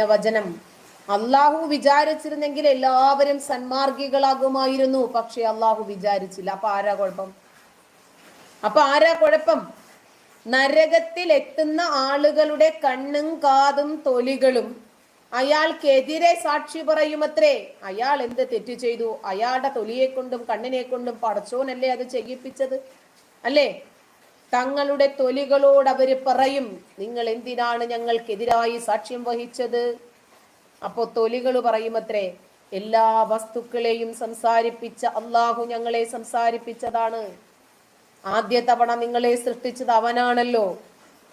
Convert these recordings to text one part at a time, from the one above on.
വചനം. അള്ളാഹു വിചാരിച്ചിരുന്നെങ്കിൽ എല്ലാവരും സന്മാർഗികളാകുമായിരുന്നു. പക്ഷെ അള്ളാഹു വിചാരിച്ചില്ല. അപ്പൊ ആരാ കുഴപ്പം? നരകത്തിൽ എത്തുന്ന ആളുകളുടെ കണ്ണും കാതും തൊലികളും അയാൾക്കെതിരെ സാക്ഷി പറയുമത്രേ. അയാൾ എന്ത് തെറ്റ് ചെയ്തു? അയാളുടെ തൊലിയെ കൊണ്ടും കണ്ണിനെ കൊണ്ടും പടച്ചോനല്ലേ അത് ചെയ്യിപ്പിച്ചത്, അല്ലേ? തങ്ങളുടെ തൊലികളോട് അവര് പറയും, നിങ്ങൾ എന്തിനാണ് ഞങ്ങൾക്കെതിരായി സാക്ഷ്യം വഹിച്ചത്? അപ്പോ തൊലികൾ പറയുമത്രേ, എല്ലാ വസ്തുക്കളെയും സംസാരിപ്പിച്ച അള്ളാഹു ഞങ്ങളെ സംസാരിപ്പിച്ചതാണ്. ആദ്യ തവണ നിങ്ങളെ സൃഷ്ടിച്ചത് അവനാണല്ലോ.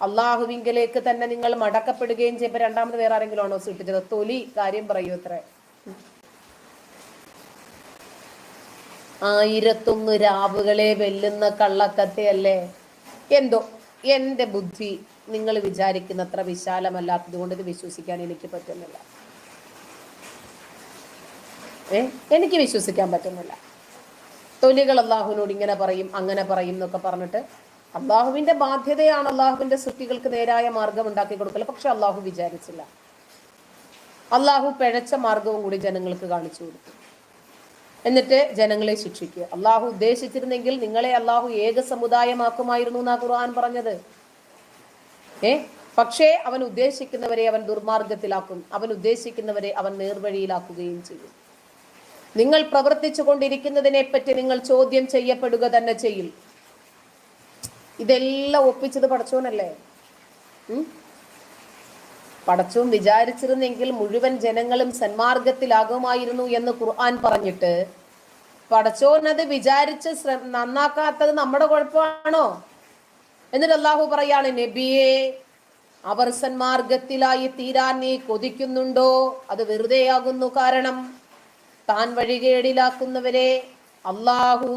അള്ളാഹുവിങ്കലേക്ക് തന്നെ നിങ്ങൾ മടക്കപ്പെടുകയും ചെയ്യുമ്പോൾ രണ്ടാമത് വേറെ ആരെങ്കിലും ആണോ സൃഷ്ടിച്ചത്? തൊലി കാര്യം പറയൂ അത്രേ. 1001 രാവുകളെ വെല്ലുന്ന കള്ളക്കഥയല്ലേ? എന്തോ എന്റെ ബുദ്ധി നിങ്ങൾ വിചാരിക്കുന്നത്ര വിശാലമല്ലാത്തത് കൊണ്ട് ഇത് വിശ്വസിക്കാൻ എനിക്ക് പറ്റുന്നില്ല. എനിക്ക് വിശ്വസിക്കാൻ പറ്റുന്നില്ല. തൊലികൾ അള്ളാഹുവിനോട് ഇങ്ങനെ പറയും അങ്ങനെ പറയും എന്നൊക്കെ പറഞ്ഞിട്ട്, അള്ളാഹുവിന്റെ ബാധ്യതയാണ് അള്ളാഹുവിന്റെ സൃഷ്ടികൾക്ക് നേരായ മാർഗം ഉണ്ടാക്കി കൊടുക്കൽ. പക്ഷെ അള്ളാഹു വിചാരിച്ചില്ല. അള്ളാഹു പിഴച്ച മാർഗവും കൂടി ജനങ്ങൾക്ക് കാണിച്ചു കൊടുത്തു. എന്നിട്ട് ജനങ്ങളെ ശിക്ഷിക്കുക. അള്ളാഹു ഉദ്ദേശിച്ചിരുന്നെങ്കിൽ നിങ്ങളെ അള്ളാഹു ഏക സമുദായമാക്കുമായിരുന്നു എന്നാ ഖുർആൻ പറഞ്ഞത്. പക്ഷേ അവൻ ഉദ്ദേശിക്കുന്നവരെ അവൻ ദുർമാർഗത്തിലാക്കും, അവൻ ഉദ്ദേശിക്കുന്നവരെ അവൻ നേർവഴിയിലാക്കുകയും ചെയ്യും. നിങ്ങൾ പ്രവർത്തിച്ചു കൊണ്ടിരിക്കുന്നതിനെ പറ്റി നിങ്ങൾ ചോദ്യം ചെയ്യപ്പെടുക തന്നെ ചെയ്യും. ഇതെല്ലാം ഒപ്പിച്ചത് പടച്ചോനല്ലേ? പടച്ചോൻ വിചാരിച്ചിരുന്നെങ്കിൽ മുഴുവൻ ജനങ്ങളും സന്മാർഗത്തിലാകുമായിരുന്നു എന്ന് ഖുർആൻ പറഞ്ഞിട്ട് പടച്ചോൻ അത് വിചാരിച്ച് നന്നാക്കാത്തത് നമ്മുടെ കുഴപ്പമാണോ? എന്നിട്ട് അള്ളാഹു പറയാണ്, നബിയെ, അവർ സന്മാർഗത്തിലായി തീരാൻ നീ കൊതിക്കുന്നുണ്ടോ? അത് വെറുതെയാകുന്നു. കാരണം താൻ വഴികേടിലാക്കുന്നവരെ അള്ളാഹു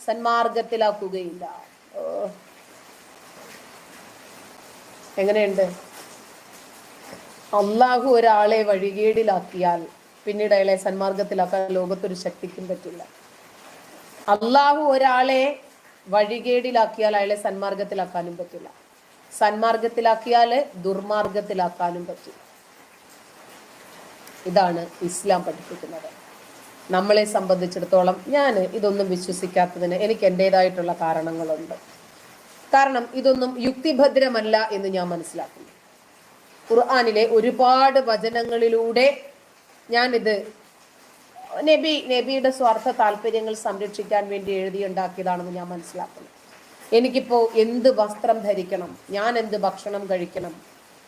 സന്മാർഗത്തിലാക്കുകയില്ല. എങ്ങനെയുണ്ട്? അള്ളാഹു ഒരാളെ വഴികേടിലാക്കിയാൽ പിന്നീട് അയാളെ സന്മാർഗത്തിലാക്കാൻ ലോകത്തൊരു ശക്തിക്കും പറ്റില്ല. അള്ളാഹു ഒരാളെ വഴികേടിലാക്കിയാൽ അയാളെ സന്മാർഗത്തിലാക്കാനും പറ്റില്ല. സന്മാർഗത്തിലാക്കിയാൽ ദുർമാർഗത്തിലാക്കാനും പറ്റില്ല. ഇതാണ് ഇസ്ലാം പഠിപ്പിക്കുന്നത്. നമ്മളെ സംബന്ധിച്ചിടത്തോളം ഞാൻ ഇതൊന്നും വിശ്വസിക്കാത്തതിന് എനിക്ക് എൻ്റെതായിട്ടുള്ള കാരണങ്ങളുണ്ട്. കാരണം ഇതൊന്നും യുക്തിഭദ്രമല്ല എന്ന് ഞാൻ മനസ്സിലാക്കുന്നു. ഖുർആനിലെ ഒരുപാട് വചനങ്ങളിലൂടെ ഞാനിത് നബിയുടെ സ്വാർത്ഥ താല്പര്യങ്ങൾ സംരക്ഷിക്കാൻ വേണ്ടി എഴുതിയുണ്ടാക്കിയതാണെന്ന് ഞാൻ മനസ്സിലാക്കുന്നു. എനിക്കിപ്പോ എന്ത് വസ്ത്രം ധരിക്കണം, ഞാൻ എന്ത് ഭക്ഷണം കഴിക്കണം,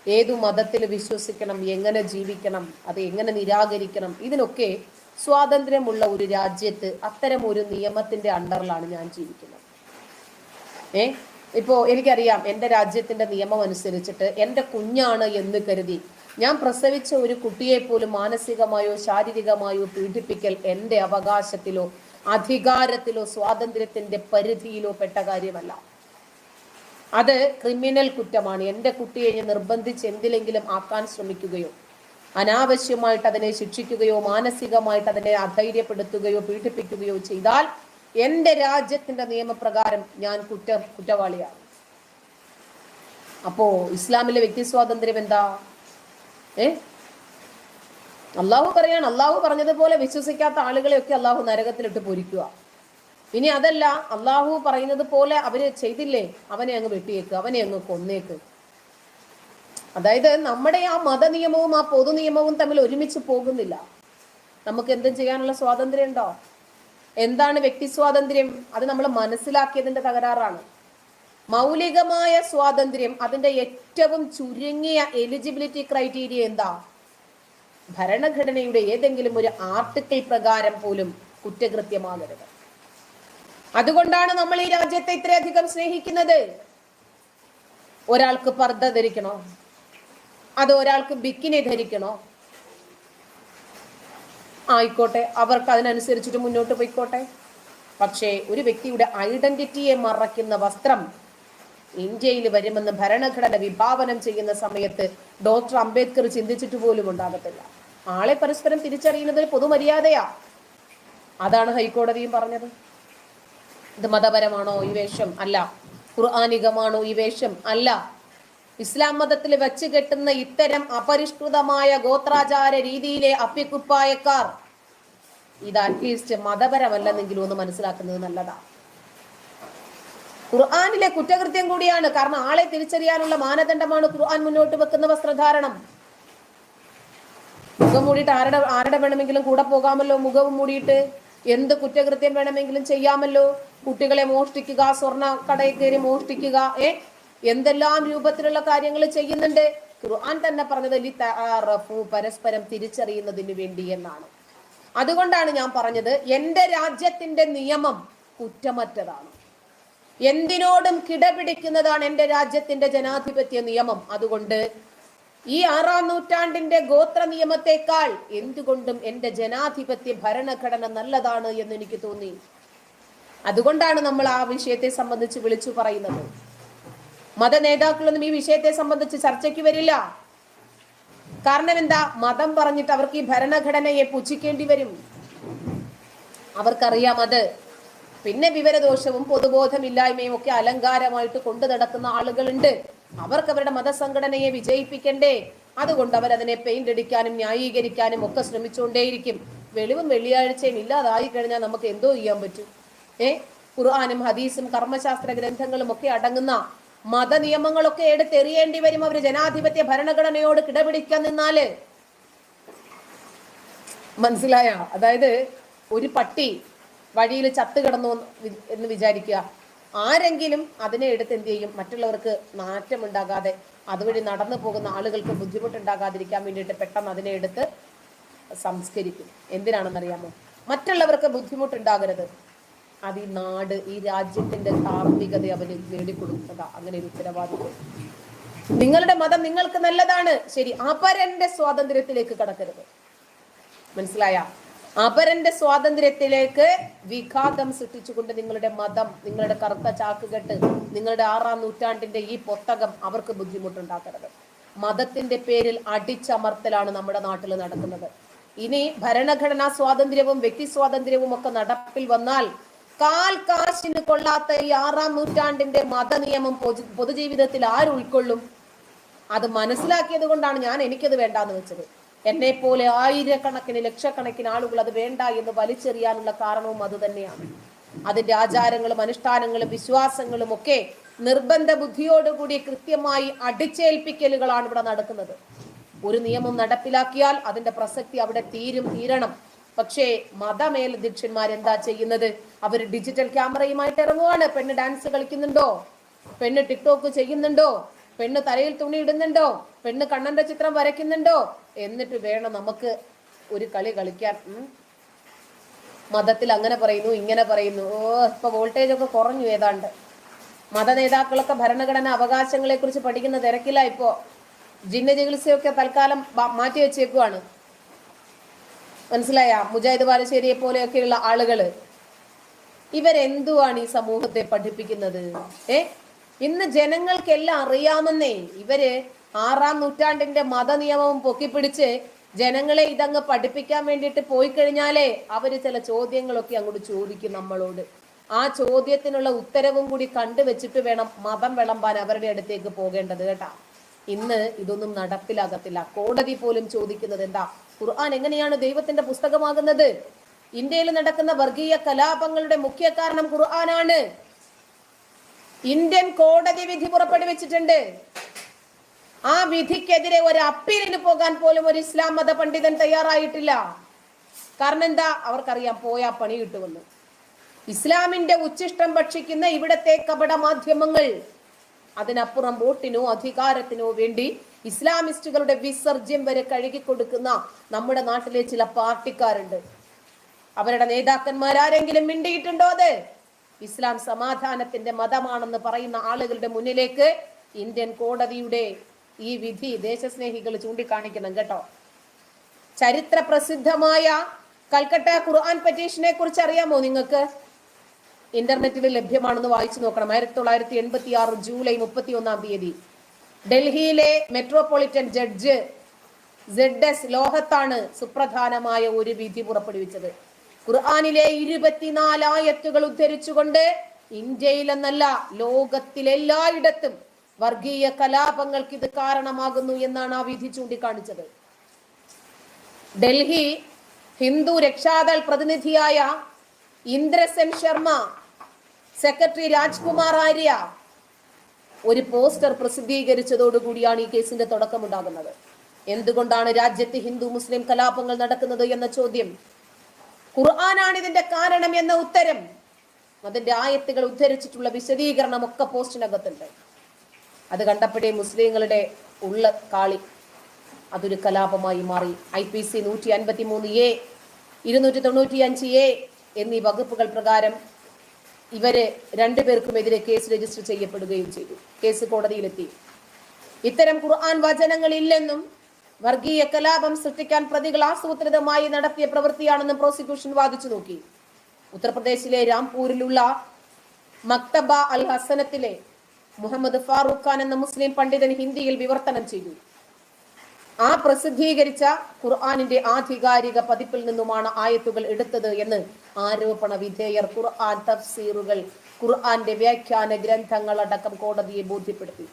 ഏതു മതത്തിൽ വിശ്വസിക്കണം, എങ്ങനെ ജീവിക്കണം, അത് എങ്ങനെ നിരാകരിക്കണം, ഇതിനൊക്കെ സ്വാതന്ത്ര്യമുള്ള ഒരു രാജ്യത്ത് അത്തരം ഒരു നിയമത്തിന്റെ അണ്ടറിലാണ് ഞാൻ ജീവിക്കുന്നത്. ഇപ്പോ എനിക്കറിയാം, എൻ്റെ രാജ്യത്തിന്റെ നിയമം അനുസരിച്ചിട്ട് എൻ്റെ കുഞ്ഞാണ് എന്ന് കരുതി ഞാൻ പ്രസവിച്ച ഒരു കുട്ടിയെ പോലും മാനസികമായോ ശാരീരികമായോ പീഡിപ്പിക്കൽ എൻ്റെ അവകാശത്തിലോ അധികാരത്തിലോ സ്വാതന്ത്ര്യത്തിന്റെ പരിധിയിലോ പെട്ട കാര്യമല്ല. അത് ക്രിമിനൽ കുറ്റമാണ്. എൻ്റെ കുട്ടിയെ ഞാൻ നിർബന്ധിച്ച് എന്തിലെങ്കിലും ആക്കാൻ ശ്രമിക്കുകയോ അനാവശ്യമായിട്ട് അതിനെ ശിക്ഷിക്കുകയോ മാനസികമായിട്ട് അതിനെ അധൈര്യപ്പെടുത്തുകയോ പീഡിപ്പിക്കുകയോ ചെയ്താൽ എൻ്റെ രാജ്യത്തിന്റെ നിയമപ്രകാരം ഞാൻ കുറ്റവാളിയാണ്. അപ്പോ ഇസ്ലാമിലെ വ്യക്തി സ്വാതന്ത്ര്യം എന്താ? അള്ളാഹു പറയാണ്, അള്ളാഹു പറഞ്ഞതുപോലെ വിശ്വസിക്കാത്ത ആളുകളെയൊക്കെ അള്ളാഹു നരകത്തിലിട്ട് പൊരിക്കുക. ഇനി അതല്ല, അള്ളാഹു പറയുന്നത് പോലെ അവര് ചെയ്തില്ലേ, അവനെ അങ്ങ് വെട്ടിയേക്ക്, അവനെ അങ്ങ് കൊന്നേക്ക്. അതായത് നമ്മുടെ ആ മതനിയമവും ആ പൊതു നിയമവും തമ്മിൽ ഒരുമിച്ച് പോകുന്നില്ല. നമുക്ക് എന്തും ചെയ്യാനുള്ള സ്വാതന്ത്ര്യം ഉണ്ടോ? എന്താണ് വ്യക്തി സ്വാതന്ത്ര്യം? അത് നമ്മൾ മനസ്സിലാക്കിയതിന്റെ തകരാറാണ്. മൗലികമായ സ്വാതന്ത്ര്യം, അതിന്റെ ഏറ്റവും ചുരുങ്ങിയ എലിജിബിലിറ്റി ക്രൈറ്റീരിയ എന്താ? ഭരണഘടനയുടെ ഏതെങ്കിലും ഒരു ആർട്ടിക്കിൾ പ്രകാരം പോലും കുറ്റകൃത്യമാകരുത്. അതുകൊണ്ടാണ് നമ്മൾ ഈ രാജ്യത്തെ ഇത്രയധികം സ്നേഹിക്കുന്നത്. ഒരാൾക്ക് പർദ്ദ ധരിക്കണോ? അത് ഒരാൾക്ക് ബിക്കിനി ധരിക്കണോ? ആയിക്കോട്ടെ, അവർക്ക് അതിനനുസരിച്ചിട്ട് മുന്നോട്ട് പോയിക്കോട്ടെ. പക്ഷേ ഒരു വ്യക്തിയുടെ ഐഡന്റിറ്റിയെ മറയ്ക്കുന്ന വസ്ത്രം ഇന്ത്യയിൽ വരുമെന്ന് ഭരണഘടന വിഭാവനം ചെയ്യുന്ന സമയത്ത് ഡോക്ടർ അംബേദ്കർ ചിന്തിച്ചിട്ട് പോലും ഉണ്ടാകത്തില്ല. ആളെ പരസ്പരം തിരിച്ചറിയുന്നത് പൊതുമര്യാദയാ. അതാണ് ഹൈക്കോടതിയും പറഞ്ഞത്. ഇത് മതപരമാണോ ഈ വേഷം? അല്ല. ഖുർആനികമാണോ ഈ വേഷം? അല്ല. ഇസ്ലാം മതത്തിൽ വെച്ച് കെട്ടുന്ന ഇത്തരം അപരിഷ്കൃതമായ ഗോത്രാചാര രീതിയിലെ അപ്പിക്കുപ്പായക്കാർ ഇത് അറ്റ്ലീസ്റ്റ് മതപരമല്ലെന്നെങ്കിലും ഒന്ന് മനസ്സിലാക്കുന്നത് നല്ലതാണ്. ഖുർആനിലെ കുറ്റകൃത്യം കൂടിയാണ്. കാരണം ആളെ തിരിച്ചറിയാനുള്ള മാനദണ്ഡമാണ് ഖുർആൻ മുന്നോട്ട് വെക്കുന്ന വസ്ത്രധാരണം. മുഖം മൂടിയിട്ട് ആരുടെ വേണമെങ്കിലും കൂടെ പോകാമല്ലോ. മുഖവും മൂടിയിട്ട് എന്ത് കുറ്റകൃത്യം വേണമെങ്കിലും ചെയ്യാമല്ലോ. കുട്ടികളെ മോഷ്ടിക്കുക, സ്വർണ്ണ കടയിൽ കയറി മോഷ്ടിക്കുക, എന്തെല്ലാം രൂപത്തിലുള്ള കാര്യങ്ങൾ ചെയ്യുന്നുണ്ട്. ഖുർആൻ തന്നെ പറഞ്ഞത് പരസ്പരം തിരിച്ചറിയുന്നതിന് വേണ്ടി എന്നാണ്. അതുകൊണ്ടാണ് ഞാൻ പറഞ്ഞത് എന്റെ രാജ്യത്തിന്റെ നിയമം കുറ്റമറ്റതാണ്. എന്തിനോടും കിടപിടിക്കുന്നതാണ് എന്റെ രാജ്യത്തിന്റെ ജനാധിപത്യ നിയമം. അതുകൊണ്ട് ഈ 6-ാം നൂറ്റാണ്ടിന്റെ ഗോത്ര നിയമത്തെക്കാൾ എന്തുകൊണ്ടും എന്റെ ജനാധിപത്യ ഭരണഘടന നല്ലതാണ് എന്ന് എനിക്ക് തോന്നി. അതുകൊണ്ടാണ് നമ്മൾ ആ വിഷയത്തെ സംബന്ധിച്ച് വിളിച്ചു പറയുന്നത്. മത നേതാക്കളൊന്നും ഈ വിഷയത്തെ സംബന്ധിച്ച് ചർച്ചയ്ക്ക് വരില്ല. കാരണം എന്താ? മതം പറഞ്ഞിട്ട് അവർക്ക് ഈ ഭരണഘടനയെ പുച്ഛിക്കേണ്ടി വരും. അവർക്കറിയാം അത്. പിന്നെ വിവരദോഷവും പൊതുബോധമില്ലായ്മയും ഒക്കെ അലങ്കാരമായിട്ട് കൊണ്ടു നടക്കുന്ന ആളുകളുണ്ട്. അവർക്ക് അവരുടെ മതസംഘടനയെ വിജയിപ്പിക്കണ്ടേ? അതുകൊണ്ട് അവരതിനെ പെയിന്റ് അടിക്കാനും ന്യായീകരിക്കാനും ഒക്കെ ശ്രമിച്ചുകൊണ്ടേയിരിക്കും. വെളിവും വെള്ളിയാഴ്ചയും ഇല്ലാതായി കഴിഞ്ഞാൽ നമുക്ക് എന്തോ ചെയ്യാൻ പറ്റും? ഖുർആനും ഹദീസും കർമ്മശാസ്ത്ര ഗ്രന്ഥങ്ങളും ഒക്കെ അടങ്ങുന്ന മത നിയമങ്ങളൊക്കെ എടുത്തെറിയേണ്ടി വരും അവര് ജനാധിപത്യ ഭരണഘടനയോട് കിടപിടിക്കാൻ നിന്നാല്. മനസ്സിലായ? അതായത് ഒരു പട്ടി വഴിയിൽ ചത്തു കിടന്നു എന്ന് വിചാരിക്കുക. ആരെങ്കിലും അതിനെ എടുത്ത് എന്ത് ചെയ്യും? മറ്റുള്ളവർക്ക് നാറ്റമുണ്ടാകാതെ അതുവഴി നടന്നു പോകുന്ന ആളുകൾക്ക് ബുദ്ധിമുട്ടുണ്ടാകാതിരിക്കാൻ വേണ്ടിയിട്ട് പെട്ടെന്ന് അതിനെ എടുത്ത് സംസ്കരിക്കും. എന്തിനാണെന്നറിയാമോ? മറ്റുള്ളവർക്ക് ബുദ്ധിമുട്ടുണ്ടാകരുത്. അത് ഈ നാട്, ഈ രാജ്യത്തിന്റെ ധാർമ്മികത അവന് നേടിക്കൊടുക്കുന്നതാ. അങ്ങനെ ഒരു ഉത്തരവാദിത്വം. നിങ്ങളുടെ മതം നിങ്ങൾക്ക് നല്ലതാണ്, ശരി. അപരന്റെ സ്വാതന്ത്ര്യത്തിലേക്ക് കടക്കരുത്. മനസ്സിലായ? അപരന്റെ സ്വാതന്ത്ര്യത്തിലേക്ക് വിഘാതം സൃഷ്ടിച്ചുകൊണ്ട് നിങ്ങളുടെ മതം, നിങ്ങളുടെ കറുത്ത ചാക്കുകെട്ട്, നിങ്ങളുടെ 6-ാം നൂറ്റാണ്ടിന്റെ ഈ പൊത്തകം അവർക്ക് ബുദ്ധിമുട്ടുണ്ടാക്കരുത്. മതത്തിന്റെ പേരിൽ അടിച്ചമർത്തലാണ് നമ്മുടെ നാട്ടിൽ നടക്കുന്നത്. ഇനി ഭരണഘടനാ സ്വാതന്ത്ര്യവും വ്യക്തി സ്വാതന്ത്ര്യവും ഒക്കെ നടപ്പിൽ വന്നാൽ കാൽ കാശിന് കൊള്ളാത്ത ഈ 6-ാം നൂറ്റാണ്ടിന്റെ മതനിയമം പൊതുജീവിതത്തിൽ ആര് ഉൾക്കൊള്ളും? അത് മനസ്സിലാക്കിയത് കൊണ്ടാണ് ഞാൻ എനിക്കത് വേണ്ടാന്ന് വെച്ചത്. എന്നെ പോലെ ആയിരക്കണക്കിന് ലക്ഷക്കണക്കിന് ആളുകൾ അത് വേണ്ട എന്ന് വലിച്ചെറിയാനുള്ള കാരണവും അത് തന്നെയാണ്. അതിന്റെ ആചാരങ്ങളും അനുഷ്ഠാനങ്ങളും വിശ്വാസങ്ങളും ഒക്കെ നിർബന്ധ ബുദ്ധിയോടുകൂടി കൃത്യമായി അടിച്ചേൽപ്പിക്കലുകളാണ് ഇവിടെ നടക്കുന്നത്. ഒരു നിയമം നടപ്പിലാക്കിയാൽ അതിന്റെ പ്രസക്തി അവിടെ തീരണം. പക്ഷേ മതമേലധ്യക്ഷന്മാർ എന്താ ചെയ്യുന്നത്? അവർ ഡിജിറ്റൽ ക്യാമറയുമായിട്ട് ഇറങ്ങുവാണ്. പെണ്ണ് ഡാൻസ് കളിക്കുന്നുണ്ടോ? പെണ്ണ് ടിക്ടോക്ക് ചെയ്യുന്നുണ്ടോ? പെണ്ണ് തലയിൽ തുണി ഇടുന്നുണ്ടോ? പെണ്ണ് കണ്ണന്റെ ചിത്രം വരയ്ക്കുന്നുണ്ടോ? എന്നിട്ട് വേണം നമുക്ക് ഒരു കളി കളിക്കാൻ. മതത്തിൽ അങ്ങനെ പറയുന്നു, ഇങ്ങനെ പറയുന്നു. ഇപ്പൊ വോൾട്ടേജ് ഒക്കെ കുറഞ്ഞു ഏതാണ്ട്. മത നേതാക്കളൊക്കെ ഭരണഘടന അവകാശങ്ങളെ കുറിച്ച് പഠിക്കുന്ന തിരക്കില്ല. ഇപ്പോ ജിന്ന ചികിത്സയൊക്കെ തൽക്കാലം മാറ്റി വെച്ചേക്കുവാണ്. മനസ്സിലായ? മുജാഹിദ് ബാലുശ്ശേരിയെ പോലെയൊക്കെയുള്ള ആളുകള് ഇവരെന്തുവാണ് ഈ സമൂഹത്തെ പഠിപ്പിക്കുന്നത്? ഇന്ന് ജനങ്ങൾക്കെല്ലാം അറിയാമെന്നേ. ഇവര് 6-ാം നൂറ്റാണ്ടിന്റെ മതനിയമവും പൊക്കിപ്പിടിച്ച് ജനങ്ങളെ ഇതങ്ങ് പഠിപ്പിക്കാൻ വേണ്ടിയിട്ട് പോയി കഴിഞ്ഞാലേ അവര് ചില ചോദ്യങ്ങളൊക്കെ അങ്ങോട്ട് ചോദിക്കും നമ്മളോട്. ആ ചോദ്യത്തിനുള്ള ഉത്തരവും കൂടി കണ്ടുവച്ചിട്ട് വേണം മതം വിളമ്പാൻ അവരുടെ അടുത്തേക്ക് പോകേണ്ടത് കേട്ടാ. ഇന്ന് ഇതൊന്നും നടപ്പിലാകത്തില്ല. കോടതി പോലും ചോദിക്കുന്നത് എന്താ? ഖുർആൻ എങ്ങനെയാണ് ദൈവത്തിന്റെ പുസ്തകമാകുന്നത്? ഇന്ത്യയിൽ നടക്കുന്ന വർഗീയ കലാപങ്ങളുടെ മുഖ്യ കാരണം ഖുർആനാണ്. ഇന്ത്യൻ കോടതി വിധി പുറപ്പെടുവിച്ചിട്ടുണ്ട്. ആ വിധിക്കെതിരെ ഒരു അപ്പീലിന് പോകാൻ പോലും ഒരു ഇസ്ലാം മത പണ്ഡിതൻ തയ്യാറായിട്ടില്ല. കാരണം എന്താ? അവർക്കറിയാം പോയാ പണി കിട്ടുമെന്ന്. ഇസ്ലാമിന്റെ ഉച്ചിഷ്ടം ഭക്ഷിക്കുന്ന ഇവിടത്തെ കപട മാധ്യമങ്ങൾ അതിനപ്പുറം വോട്ടിനോ അധികാരത്തിനോ വേണ്ടി ഇസ്ലാമിസ്റ്റുകളുടെ വിസർജ്യം വരെ കഴുകിക്കൊടുക്കുന്ന നമ്മുടെ നാട്ടിലെ ചില പാർട്ടിക്കാരുണ്ട്. അവരുടെ നേതാക്കന്മാരാരെങ്കിലും മിണ്ടിയിട്ടുണ്ടോ? അത് ഇസ്ലാം സമാധാനത്തിന്റെ മതമാണെന്ന് പറയുന്ന ആളുകളുടെ മുന്നിലേക്ക് ഇന്ത്യൻ കോടതിയുടെ ഈ വിധി ദേശസ്നേഹികൾ ചൂണ്ടിക്കാണിക്കണം കേട്ടോ. ചരിത്ര പ്രസിദ്ധമായ കൽക്കട്ട ഖുർആൻ പെറ്റീഷനെ കുറിച്ച് അറിയാമോ നിങ്ങൾക്ക്? ഇന്റർനെറ്റിൽ ലഭ്യമാണെന്ന് വായിച്ചു നോക്കണം. 1986 ജൂലൈ 31 ഡൽഹിയിലെ മെട്രോപൊളിറ്റൻ ജഡ്ജ് ZS ലോഹത്താണ് സുപ്രധാനമായ ഒരു വിധി പുറപ്പെടുവിച്ചത്. ഖുർആനിലെ 24 ആയത്തുകൾ ഉദ്ധരിച്ചുകൊണ്ട് ഇന്ത്യയിലെന്നല്ല ലോകത്തിലെല്ലായിടത്തും വർഗീയ കലാപങ്ങൾക്ക് ഇത് കാരണമാകുന്നു എന്നാണ് ആ വിധി ചൂണ്ടിക്കാണിച്ചത്. ഡൽഹി ഹിന്ദു രക്ഷാദൾ പ്രതിനിധിയായ ഇന്ദ്രസെൻ ശർമ്മ, സെക്രട്ടറി രാജ്കുമാർ ആര്യ ഒരു പോസ്റ്റർ പ്രസിദ്ധീകരിച്ചതോടുകൂടിയാണ് ഈ കേസിന്റെ തുടക്കമുണ്ടാകുന്നത്. എന്തുകൊണ്ടാണ് രാജ്യത്ത് ഹിന്ദു മുസ്ലിം കലാപങ്ങൾ നടക്കുന്നത് എന്ന ചോദ്യം, ഖുർആനാണ് ഇതിന്റെ കാരണം എന്ന ഉത്തരം, അതിന്റെ ആയത്തുകൾ ഉദ്ധരിച്ചിട്ടുള്ള വിശദീകരണം ഒക്കെ പോസ്റ്റിനകത്തുണ്ട്. അത് കണ്ടപ്പോഴേ മുസ്ലിങ്ങളുടെ ഉള്ള കാളി, അതൊരു കലാപമായി മാറി. IPC 153A, 295A എന്നീ വകുപ്പുകൾ പ്രകാരം ഇവര് രണ്ടുപേർക്കുമെതിരെ കേസ് രജിസ്റ്റർ ചെയ്യപ്പെടുകയും ചെയ്തു. കേസ് കോടതിയിലെത്തി. ഇത്തരം ഖുർആൻ വചനങ്ങൾ ഇല്ലെന്നും വർഗീയ കലാപം സൃഷ്ടിക്കാൻ പ്രതികൾ ആസൂത്രിതമായി നടത്തിയ പ്രവൃത്തിയാണെന്നും പ്രോസിക്യൂഷൻ വാദിച്ചു നോക്കി. ഉത്തർപ്രദേശിലെ രാംപൂരിലുള്ള മക്തബ അൽ ഹസനത്തിലെ മുഹമ്മദ് ഫാറൂഖ് ഖാൻ എന്ന മുസ്ലിം പണ്ഡിതൻ ഹിന്ദിയിൽ വിവർത്തനം ചെയ്തു. ആ പ്രസിദ്ധീകരിച്ച ഖുർആനിന്റെ ആധികാരിക പതിപ്പിൽ നിന്നുമാണ് ആയത്തുകൾ എടുത്തത് എന്ന് ആരോപണ വിധേയർ ഖുർആൻ തഫ്സീറുകൾ, ഖുർആന്റെ വ്യാഖ്യാന ഗ്രന്ഥങ്ങൾ അടക്കം കോടതിയെ ബോധ്യപ്പെടുത്തി.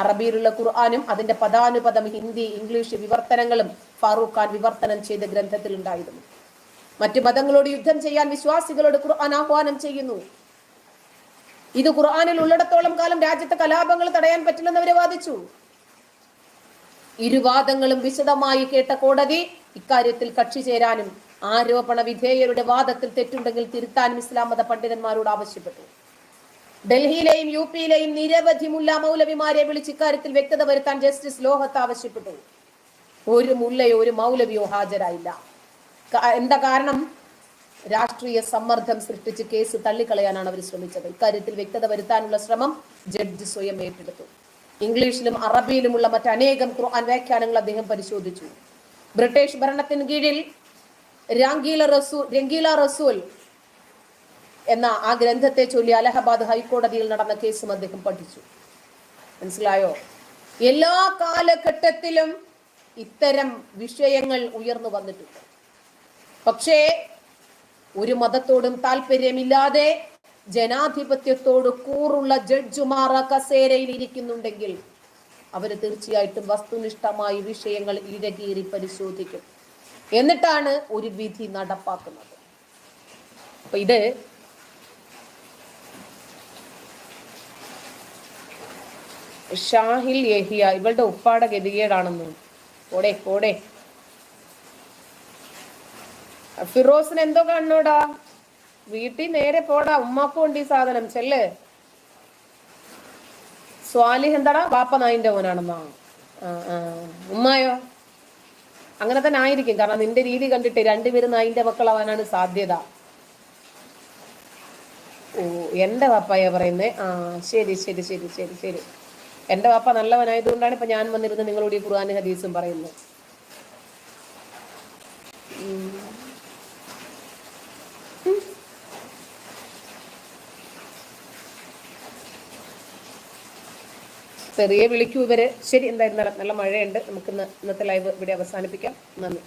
അറബിയിലുള്ള ഖുർആനും അതിന്റെ പദാനുപദം ഹിന്ദി, ഇംഗ്ലീഷ് വിവർത്തനങ്ങളും ഫാറൂഖ് ഖാൻ വിവർത്തനം ചെയ്ത ഗ്രന്ഥത്തിൽ ഉണ്ടായിരുന്നു. മറ്റു മതങ്ങളോട് യുദ്ധം ചെയ്യാൻ വിശ്വാസികളോട് ഖുർആൻ ആഹ്വാനം ചെയ്യുന്നു. ഇത് ഖുർആനിൽ ഉള്ളിടത്തോളം കാലം രാജ്യത്തെ കലാപങ്ങൾ തടയാൻ പറ്റില്ലെന്ന് അവര് വാദിച്ചു. ഇരുവാദങ്ങളും വിശദമായി കേട്ട കോടതി ഇക്കാര്യത്തിൽ കക്ഷി ചേരാനും ആരോപണ വിധേയരുടെ വാദത്തിൽ തെറ്റുണ്ടെങ്കിൽ തിരുത്താനും ഇസ്ലാം മത പണ്ഡിതന്മാരോട് ആവശ്യപ്പെട്ടു. ഡൽഹിയിലെയും UP-യിലെയും നിരവധി മുല്ല മൗലവിമാരെ വിളിച്ച് ഇക്കാര്യത്തിൽ വ്യക്തത വരുത്താൻ ജസ്റ്റിസ് ലോഹത്ത് ആവശ്യപ്പെട്ടു. ഒരു മുല്ലയോ ഒരു മൗലവിയോ ഹാജരായില്ല. എന്താ കാരണം? രാഷ്ട്രീയ സമ്മർദ്ദം സൃഷ്ടിച്ച് കേസ് തള്ളിക്കളയാനാണ് അവർ ശ്രമിച്ചത്. ഇക്കാര്യത്തിൽ വ്യക്തത വരുത്താനുള്ള ശ്രമം ജഡ്ജ് സ്വയം ഏറ്റെടുത്തു. ഇംഗ്ലീഷിലും അറബിയിലുമുള്ള മറ്റനേകം ഖുർആൻ വ്യാഖ്യാനങ്ങൾ അദ്ദേഹം പരിശോധിച്ചു. ബ്രിട്ടീഷ് ഭരണത്തിന് കീഴിൽ രംഗീല റസൂൽ എന്ന ആ ഗ്രന്ഥത്തെ ചൊല്ലി അലഹബാദ് ഹൈക്കോടതിയിൽ നടന്ന കേസും അദ്ദേഹം പഠിച്ചു. മനസ്സിലായോ? എല്ലാ കാലഘട്ടത്തിലും ഇത്തരം വിഷയങ്ങൾ ഉയർന്നു വന്നിട്ടുണ്ട്. പക്ഷേ ഒരു മതത്തോടും താല്പര്യമില്ലാതെ ജനാധിപത്യത്തോട് കൂറുള്ള ജഡ്ജുമാർ കസേരയിൽ ഇരിക്കുന്നുണ്ടെങ്കിൽ അവര് തീർച്ചയായിട്ടും വസ്തുനിഷ്ഠമായി വിഷയങ്ങൾ ഇഴകീറി പരിശോധിക്കും. എന്നിട്ടാണ് ഒരു വിധി നടപ്പാക്കുന്നത്. അപ്പൊ ഇത് ഷാഹിൽ യഹിയ ഇവളുടെ ഉപ്പാട ഗതികേടാണെന്ന് പോടെ ഫിറോസിന് എന്തോ കാണണോടാ, വീട്ടിൽ നേരെ പോടാ, ഉമ്മാക്കും ഉണ്ട് ഈ സാധനം, ചെല്ല്. സ്വാലിഹ് എന്താടാ, ബാപ്പ നായിന്റെ മോനാണെന്നാ. ഉമ്മായോ? അങ്ങനെ തന്നെ ആയിരിക്കും, കാരണം നിന്റെ രീതി കണ്ടിട്ട് രണ്ടുപേരും നായിന്റെ മക്കളാവാനാണ് സാധ്യത. ഓ, എന്റെ പാപ്പായ പറയുന്നേ. ശരി ശരി ശരി ശരി ശരി. എന്റെ പാപ്പ നല്ലവനായതുകൊണ്ടാണ് ഇപ്പൊ ഞാൻ വന്നിരുന്നത് നിങ്ങളോട് ഈ ഖുർആൻ ഹദീസും പറയുന്നത്. ചെറിയ വിളിക്കൂ ഇവര്. ശരി, എന്തായിരുന്നാലും നല്ല മഴയുണ്ട്. നമുക്ക് ഇന്നത്തെ ലൈവ് ഇവിടെ അവസാനിപ്പിക്കാം. നന്ദി.